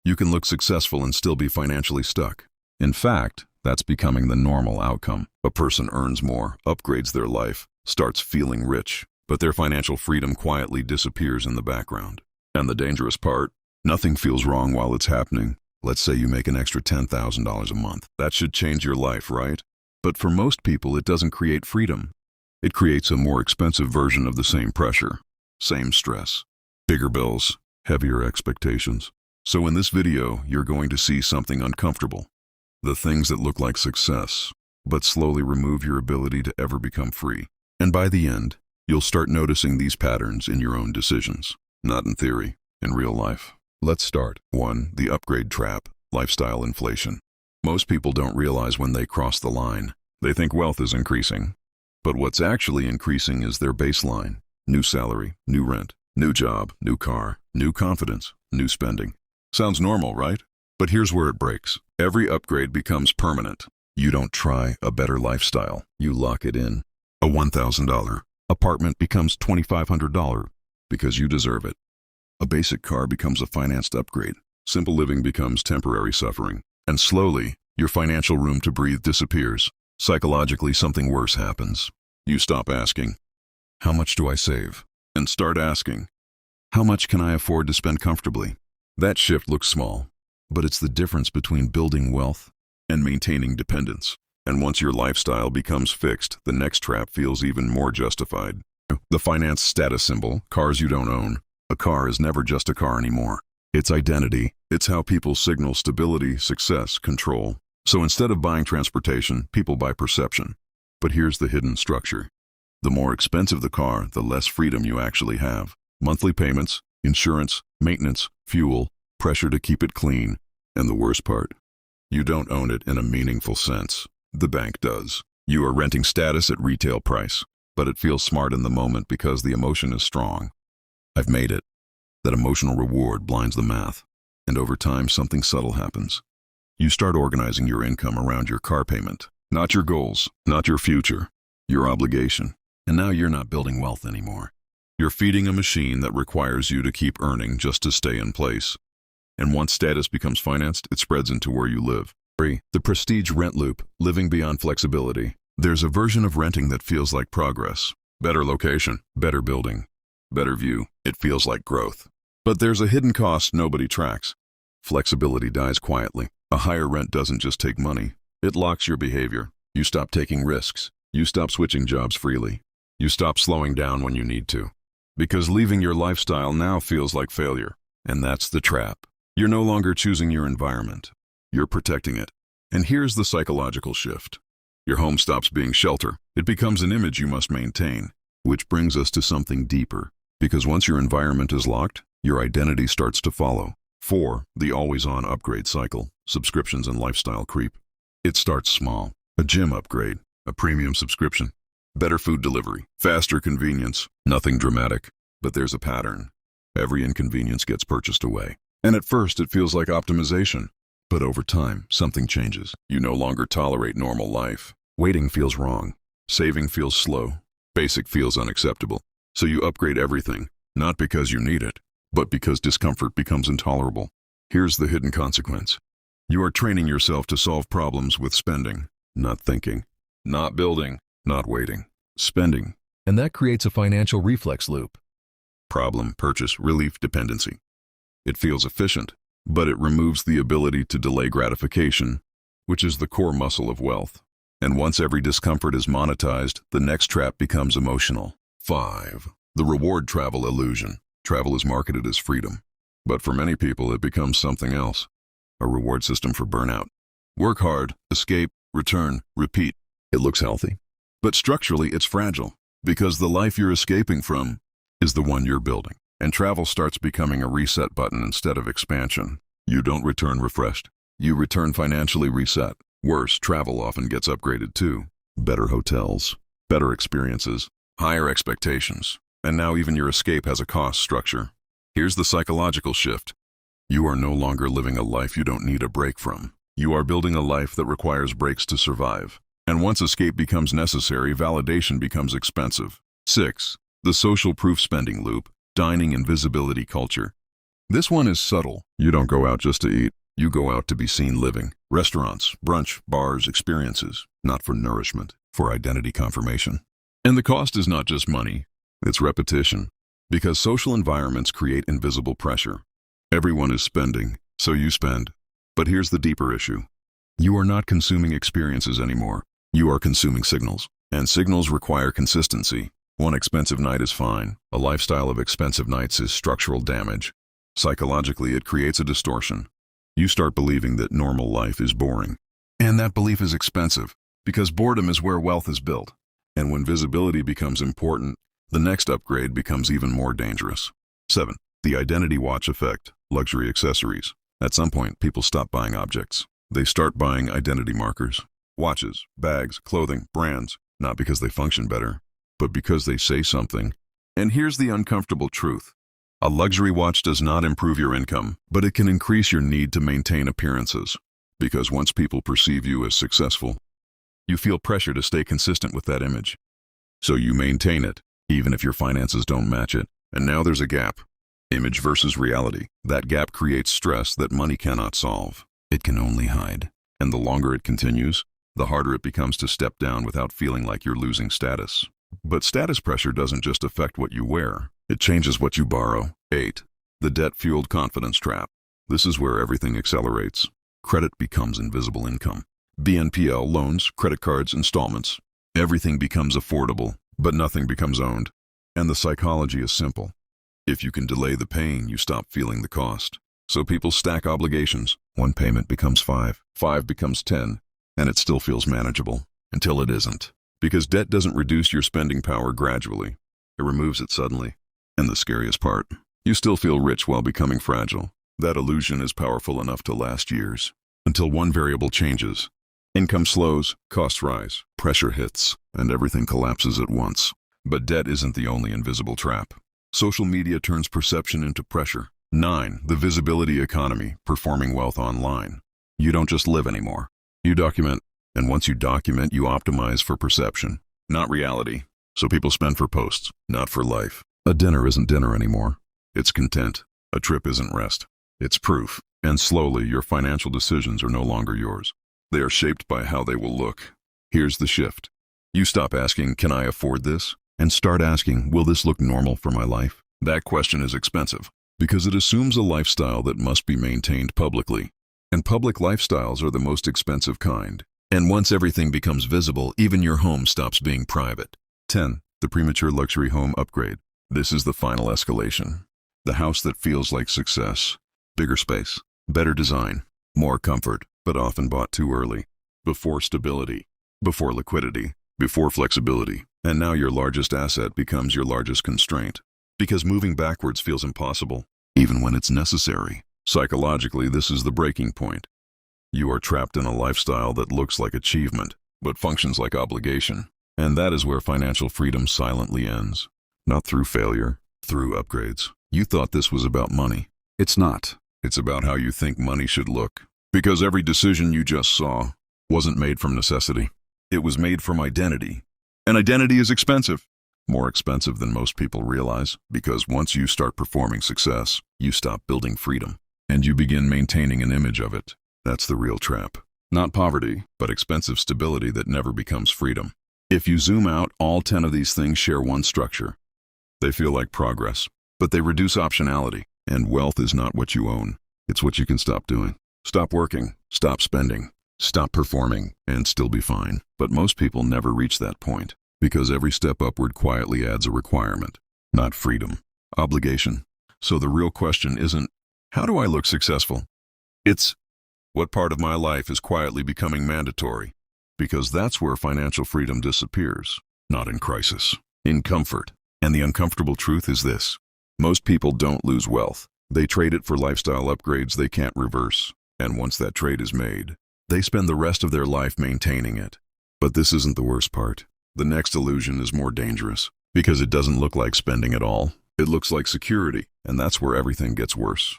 You can look successful and still be financially stuck. In fact, that's becoming the normal outcome. A person earns more, upgrades their life, starts feeling rich, but their financial freedom quietly disappears in the background. And the dangerous part? Nothing feels wrong while it's happening. Let's say you make an extra $10,000 a month. That should change your life, right? But for most people, it doesn't create freedom. It creates a more expensive version of the same pressure, same stress, bigger bills, heavier expectations. So in this video, you're going to see something uncomfortable. The things that look like success, but slowly remove your ability to ever become free. And by the end, you'll start noticing these patterns in your own decisions. Not in theory, in real life. Let's start. 1. The upgrade trap, lifestyle inflation. Most people don't realize when they cross the line. They think wealth is increasing. But what's actually increasing is their baseline. New salary, new rent, new job, new car, new confidence, new spending. Sounds normal, right? But here's where it breaks. Every upgrade becomes permanent. You don't try a better lifestyle. You lock it in. A $1,000 apartment becomes $2,500 because you deserve it. A basic car becomes a financed upgrade. Simple living becomes temporary suffering. And slowly, your financial room to breathe disappears. Psychologically, something worse happens. You stop asking, "How much do I save?" and start asking, "How much can I afford to spend comfortably?" That shift looks small, but it's the difference between building wealth and maintaining dependence. And once your lifestyle becomes fixed, the next trap feels even more justified. The finance status symbol, cars you don't own. A car is never just a car anymore. It's identity. It's how people signal stability, success, control. So instead of buying transportation, people buy perception. But here's the hidden structure. The more expensive the car, the less freedom you actually have. Monthly payments, insurance, maintenance, fuel, pressure to keep it clean. And the worst part, you don't own it in a meaningful sense. The bank does. You are renting status at retail price, but it feels smart in the moment because the emotion is strong. I've made it. That emotional reward blinds the math. And over time, something subtle happens. You start organizing your income around your car payment. Not your goals, not your future, your obligation. And now you're not building wealth anymore. You're feeding a machine that requires you to keep earning just to stay in place. And once status becomes financed, it spreads into where you live. 3. The prestige rent loop, living beyond flexibility. There's a version of renting that feels like progress. Better location, better building, better view. It feels like growth. But there's a hidden cost nobody tracks. Flexibility dies quietly. A higher rent doesn't just take money. It locks your behavior. You stop taking risks. You stop switching jobs freely. You stop slowing down when you need to. Because leaving your lifestyle now feels like failure. And that's the trap. You're no longer choosing your environment. You're protecting it. And here's the psychological shift. Your home stops being shelter. It becomes an image you must maintain. Which brings us to something deeper. Because once your environment is locked, your identity starts to follow. 4. The always-on upgrade cycle, subscriptions and lifestyle creep. It starts small. A gym upgrade, a premium subscription, better food delivery, faster convenience. Nothing dramatic, but there's a pattern. Every inconvenience gets purchased away. And at first it feels like optimization. But over time, something changes. You no longer tolerate normal life. Waiting feels wrong. Saving feels slow. Basic feels unacceptable. So you upgrade everything, not because you need it, but because discomfort becomes intolerable. Here's the hidden consequence. You are training yourself to solve problems with spending, not thinking, not building, not waiting, spending. And that creates a financial reflex loop. Problem, purchase, relief, dependency. It feels efficient, but it removes the ability to delay gratification, which is the core muscle of wealth. And once every discomfort is monetized, the next trap becomes emotional. 5. The reward travel illusion. Travel is marketed as freedom. But for many people, it becomes something else. A reward system for burnout. Work hard, escape, return, repeat. It looks healthy. But structurally, it's fragile. Because the life you're escaping from is the one you're building. And travel starts becoming a reset button instead of expansion. You don't return refreshed. You return financially reset. Worse, travel often gets upgraded too. Better hotels, better experiences, higher expectations. And now even your escape has a cost structure. Here's the psychological shift. You are no longer living a life you don't need a break from. You are building a life that requires breaks to survive. And once escape becomes necessary, validation becomes expensive. 6. The social proof spending loop, dining and visibility culture. This one is subtle. You don't go out just to eat. You go out to be seen living. Restaurants, brunch, bars, experiences. Not for nourishment, for identity confirmation. And the cost is not just money, it's repetition. Because social environments create invisible pressure. Everyone is spending, so you spend. But here's the deeper issue. You are not consuming experiences anymore. You are consuming signals. And signals require consistency. One expensive night is fine. A lifestyle of expensive nights is structural damage. Psychologically, it creates a distortion. You start believing that normal life is boring. And that belief is expensive, because boredom is where wealth is built. And when visibility becomes important, the next upgrade becomes even more dangerous. 7. The identity watch effect, luxury accessories. At some point, people stop buying objects. They start buying identity markers. Watches, bags, clothing, brands, not because they function better, but because they say something. And here's the uncomfortable truth. A luxury watch does not improve your income, but it can increase your need to maintain appearances. Because once people perceive you as successful, you feel pressure to stay consistent with that image. So you maintain it, even if your finances don't match it. And now there's a gap. Image versus reality. That gap creates stress that money cannot solve. It can only hide. And the longer it continues, the harder it becomes to step down without feeling like you're losing status. But status pressure doesn't just affect what you wear. It changes what you borrow. 8. The debt-fueled confidence trap. This is where everything accelerates. Credit becomes invisible income. BNPL loans, credit cards, installments. Everything becomes affordable, but nothing becomes owned. And the psychology is simple. If you can delay the pain, you stop feeling the cost. So people stack obligations. One payment becomes 5. 5 becomes 10. And it still feels manageable. Until it isn't. Because debt doesn't reduce your spending power gradually. It removes it suddenly. And the scariest part, you still feel rich while becoming fragile. That illusion is powerful enough to last years. Until one variable changes. Income slows, costs rise, pressure hits, and everything collapses at once. But debt isn't the only invisible trap. Social media turns perception into pressure. 9. The visibility economy, performing wealth online. You don't just live anymore. You document. And once you document, you optimize for perception, not reality. So people spend for posts, not for life. A dinner isn't dinner anymore. It's content. A trip isn't rest. It's proof. And slowly, your financial decisions are no longer yours. They are shaped by how they will look. Here's the shift. You stop asking, can I afford this? And start asking, will this look normal for my life? That question is expensive, because it assumes a lifestyle that must be maintained publicly. And public lifestyles are the most expensive kind. And once everything becomes visible, even your home stops being private. 10. The premature luxury home upgrade. This is the final escalation. The house that feels like success. Bigger space, better design, more comfort, but often bought too early. Before stability, before liquidity, before flexibility. And now your largest asset becomes your largest constraint. Because moving backwards feels impossible, even when it's necessary. Psychologically, this is the breaking point. You are trapped in a lifestyle that looks like achievement, but functions like obligation. And that is where financial freedom silently ends. Not through failure, through upgrades. You thought this was about money. It's not. It's about how you think money should look. Because every decision you just saw wasn't made from necessity. It was made from identity. And identity is expensive. More expensive than most people realize, because once you start performing success, you stop building freedom. And you begin maintaining an image of it. That's the real trap. Not poverty, but expensive stability that never becomes freedom. If you zoom out, all 10 of these things share one structure. They feel like progress, but they reduce optionality. And wealth is not what you own. It's what you can stop doing. Stop working, stop spending, stop performing, and still be fine. But most people never reach that point, because every step upward quietly adds a requirement, not freedom, obligation. So the real question isn't, how do I look successful? It's, what part of my life is quietly becoming mandatory? Because that's where financial freedom disappears, not in crisis, in comfort. And the uncomfortable truth is this. Most people don't lose wealth. They trade it for lifestyle upgrades they can't reverse. And once that trade is made, they spend the rest of their life maintaining it. But this isn't the worst part. The next illusion is more dangerous, because it doesn't look like spending at all. It looks like security, and that's where everything gets worse.